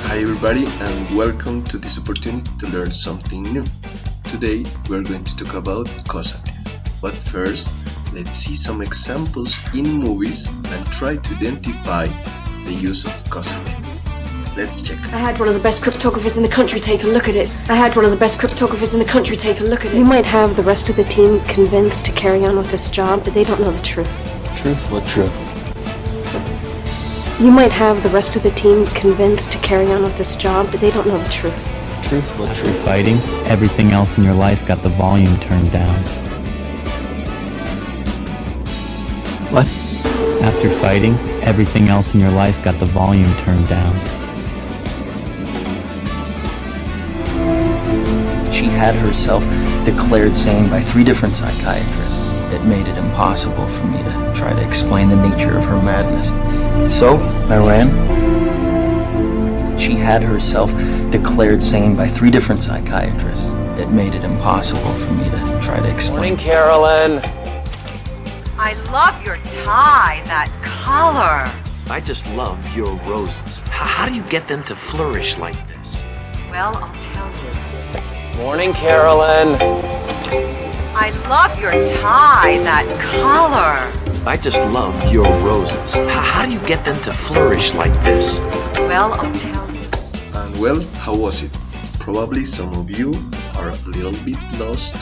Hi everybody and welcome to this opportunity to learn something new. Today we're going to talk about causative. But first, let's see some examples in movies and try to identify the use of causative. Let's check. I had one of the best cryptographers in the country take a look at it. You might have the rest of the team convinced to carry on with this job, but they don't know the truth. Truth? What truth? You might have the rest of the team convinced to carry on with this job, but they don't know the truth. Truth? What After truth? fighting, everything else in your life got the volume turned down. What? After fighting, everything else in your life got the volume turned down. She had herself declared sane by 3 different psychiatrists. It made it impossible for me to try to explain the nature of her madness. So, I ran. She had herself declared sane by 3 different psychiatrists. It made it impossible for me to try to explain. Morning, Carolyn. I love your tie, that color. I just love your roses. How do you get them to flourish like this? Well, I'll tell you. Morning, Carolyn. I love your tie, that color. I just love your roses. How do you get them to flourish like this? Well, I'll tell you. And well, how was it? Probably some of you are a little bit lost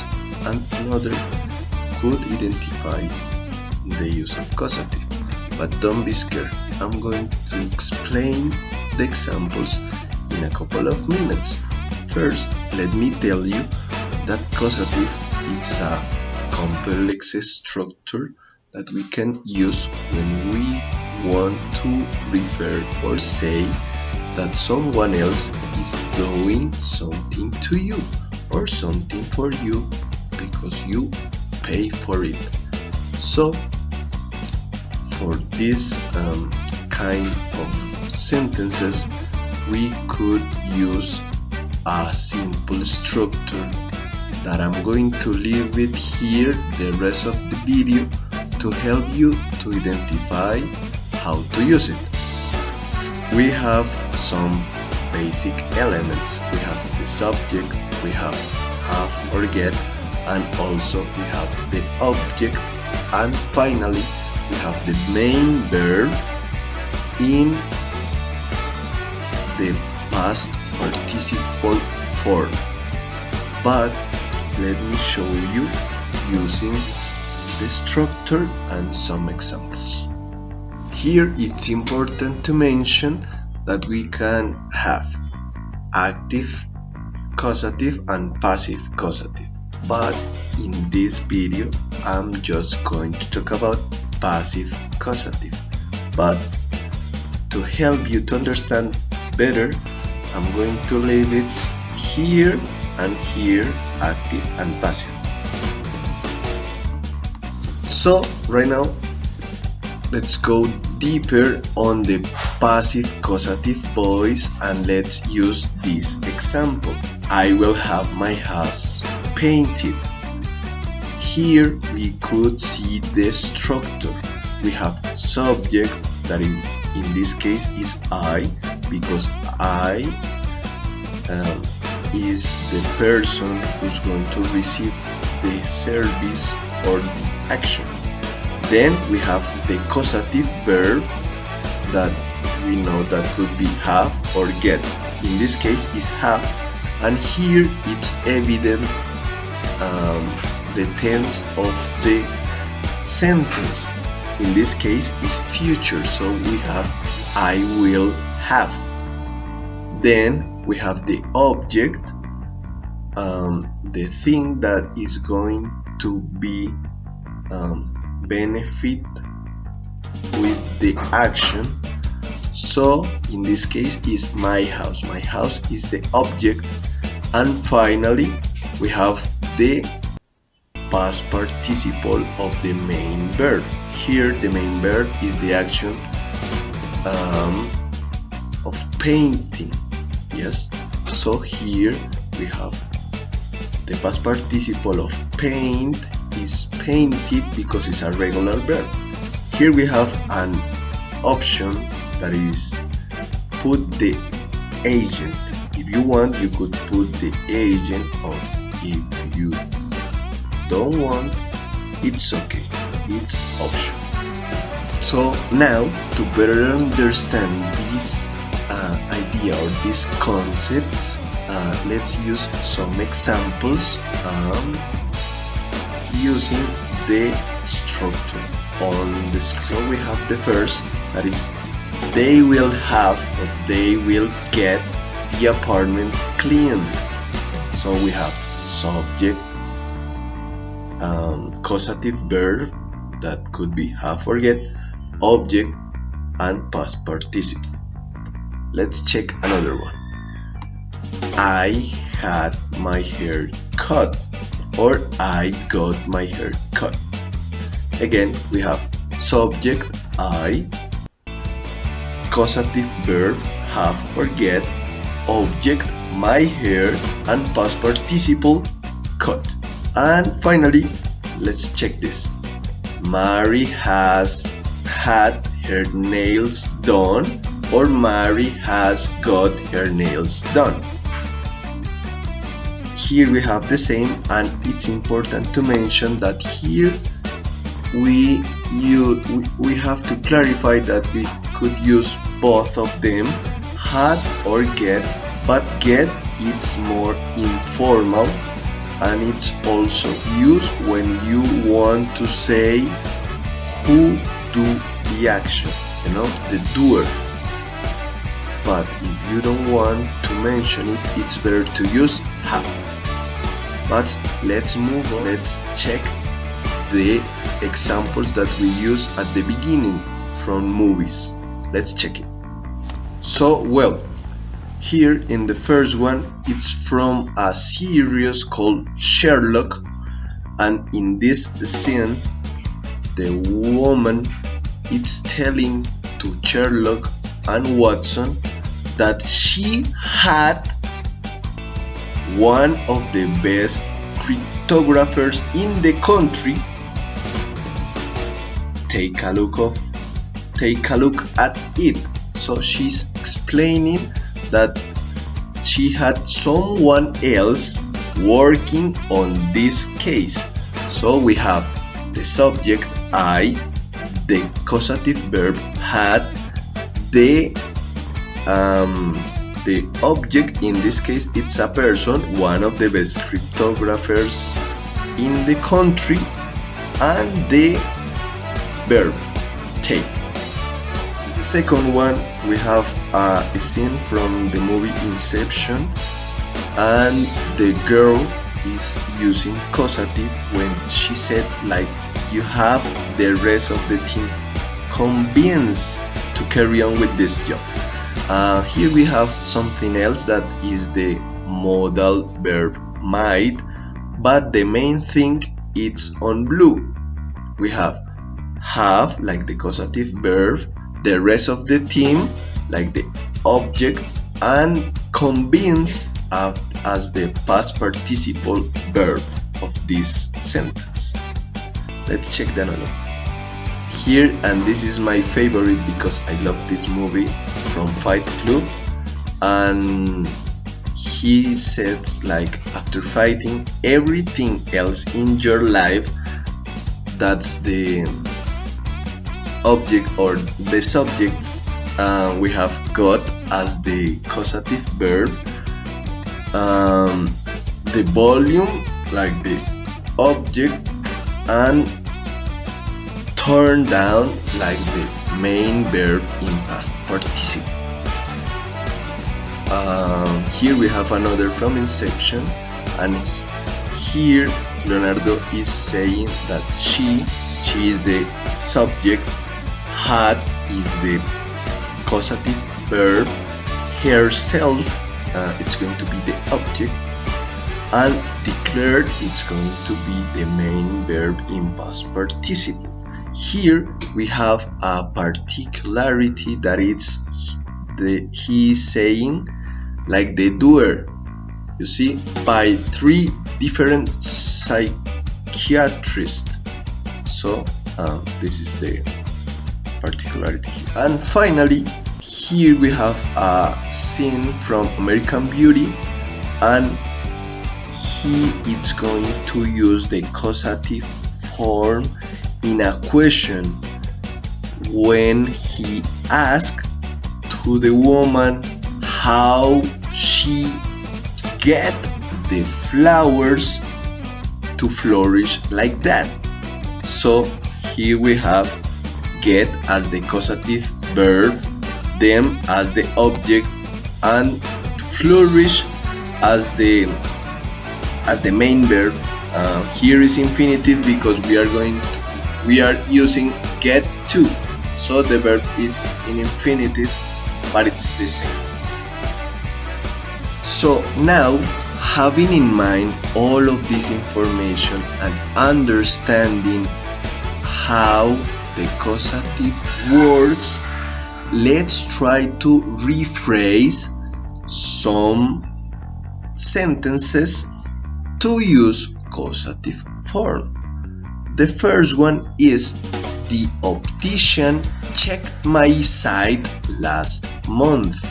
and another could identify the use of causative. But don't be scared. I'm going to explain the examples in a couple of minutes. First, let me tell you that causative is a complex structure that we can use when we want to refer or say that someone else is doing something to you or something for you because you pay for it. So for this kind of sentences we could use a simple structure that I'm going to leave it here the rest of the video to help you to identify how to use it. We have some basic elements. We have the subject, we have or get, and also we have the object, and finally we have the main verb in the past participle form. But let me show you using the structure and some examples. Here it's important to mention that we can have active causative and passive causative, but in this video I'm just going to talk about passive causative. But to help you to understand better, I'm going to leave it here and here, active and passive. So right now let's go deeper on the passive causative voice and let's use this example. I will have my house painted. Here we could see the structure. We have subject, that in this case is I, because I is the person who's going to receive the service or the action. Then we have the causative verb that we know that could be have or get. In this case is have, and here it's evident the tense of the sentence. In this case is future, so we have I will have. Then we have the object, the thing that is going to be benefit with the action. So in this case is my house. My house is the object, and finally we have the past participle of the main verb. Here the main verb is the action of painting. Yes, so here we have the past participle of paint is painted because it's a regular verb. Here we have an option that is put the agent. If you want, you could put the agent, or if you don't want, it's okay, it's optional. So now, to better understand this idea or these concepts, let's use some examples using the structure. On the screen we have the first, that is, they will have or they will get the apartment cleaned. So we have subject, causative verb, that could be have or get, object, and past participle. Let's check another one. I had my hair cut, or I got my hair cut. Again, we have subject I, causative verb have or get, object my hair, and past participle cut. And finally, let's check this. Mary has had her nails done, or Mary has got her nails done. Here we have the same, and it's important to mention that here we have to clarify that we could use both of them, had or get, but get it's more informal, and it's also used when you want to say who do the action, the doer. But if you don't want to mention it, it's better to use have. But let's move on. Let's check the examples that we use at the beginning from movies. Let's check it. So, well, here in the first one, it's from a series called Sherlock, and in this scene, the woman is telling to Sherlock and Watson that she had one of the best cryptographers in the country. Take a look at it. So she's explaining that she had someone else working on this case. So we have the subject I, the causative verb had, the object, in this case it's a person, one of the best cryptographers in the country, and the verb take. The second one, we have a scene from the movie Inception, and the girl is using causative when she said, like, you have the rest of the team convinced to carry on with this job. Here we have something else that is the modal verb might, but the main thing it's on blue. We have like the causative verb, the rest of the team like the object, and convince as the past participle verb of this sentence. Let's check that out. Here, and this is my favorite because I love this movie, from Fight Club, and he says, like, after fighting everything else in your life, that's the object or the subjects we have got as the causative verb, the volume like the object, and turn down like the main verb in past participle. Here we have another from Inception, and here Leonardo is saying that she is the subject, had is the causative verb, herself it's going to be the object, and declared it's going to be the main verb in past participle. Here we have a particularity that it's he is saying like the doer, you see, by 3 different psychiatrists. So this is the particularity here. And finally, here we have a scene from American Beauty, and he is going to use the causative form in a question when he asked to the woman how she get the flowers to flourish like that. So here we have get as the causative verb, them as the object, and flourish as the main verb. Here is infinitive because we are using get to, so the verb is in infinitive, but it's the same. So now, having in mind all of this information and understanding how the causative works, let's try to rephrase some sentences to use causative form. The first one is: the optician checked my sight last month.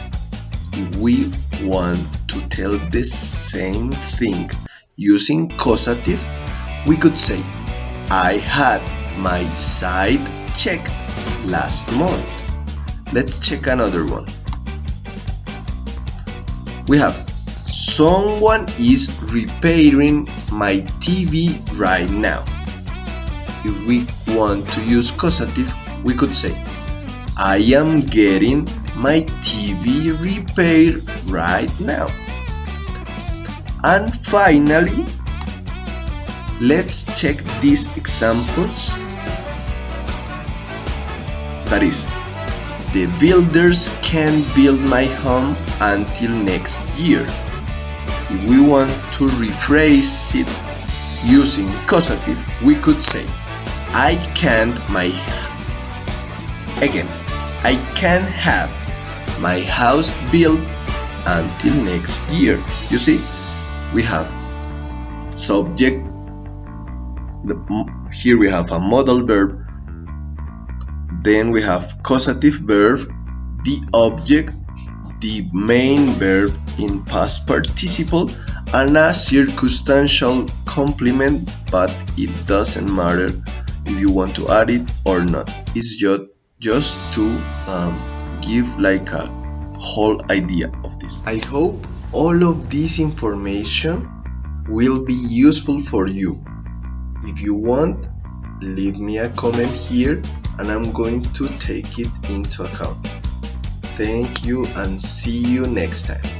If we want to tell the same thing using causative, we could say, I had my sight checked last month. Let's check another one. We have: someone is repairing my TV right now. If we want to use causative, we could say, I am getting my TV repaired right now. And finally, let's check these examples. That is, the builders can't build my home until next year. If we want to rephrase it using causative, we could say, I can't have my house built until next year. You see, we have subject, here we have a modal verb, then we have causative verb, the object, the main verb in past participle, and a circumstantial complement, but it doesn't matter if you want to add it or not. It's just to give like a whole idea of this. I hope all of this information will be useful for you. If you want, leave me a comment here and I'm going to take it into account. Thank you and see you next time.